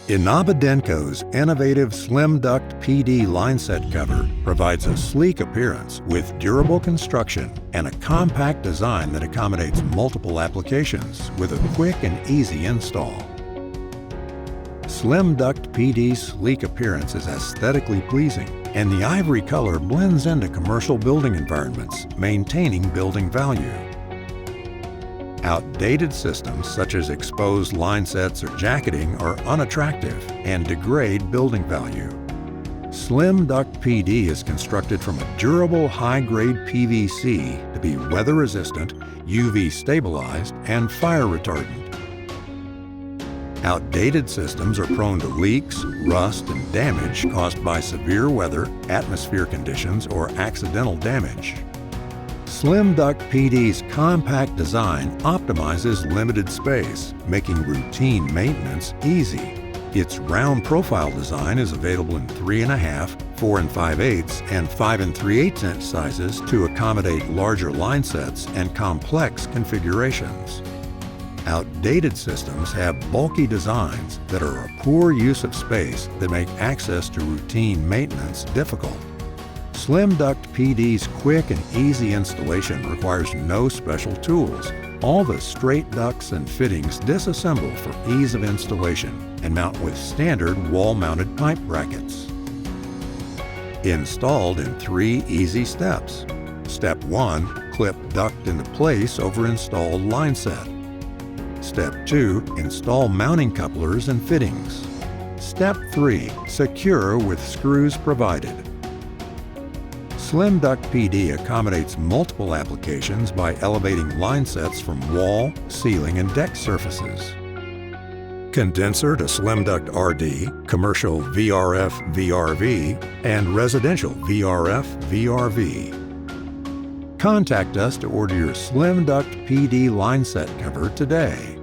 Inaba Denko's innovative Slimduct PD lineset cover provides a sleek appearance with durable construction and a compact design that accommodates multiple applications with a quick and easy install. Slimduct PD's sleek appearance is aesthetically pleasing, and the ivory color blends into commercial building environments, maintaining building value. Outdated systems such as exposed linesets or jacketing are unattractive and degrade building value. Slimduct PD is constructed from a durable high-grade PVC to be weather-resistant, UV-stabilized, and fire retardant. Outdated systems are prone to leaks, rust, and damage caused by severe weather, atmosphere conditions, or accidental damage. Slimduct PD's compact design optimizes limited space, making routine maintenance easy. Its round profile design is available in 3.5, 4 5/8, and 5 3/8 inch sizes to accommodate larger line sets and complex configurations. Outdated systems have bulky designs that are a poor use of space that make access to routine maintenance difficult. Slimduct PD's quick and easy installation requires no special tools. All the straight ducts and fittings disassemble for ease of installation and mount with standard wall-mounted pipe brackets. Installed in 3 easy steps. Step 1, clip duct into place over installed line set. Step 2, install mounting couplers and fittings. Step 3, secure with screws provided. Slimduct PD accommodates multiple applications by elevating line sets from wall, ceiling, and deck surfaces. Condenser to Slimduct RD, commercial VRF VRV, and residential VRF VRV. Contact us to order your Slimduct PD line set cover today.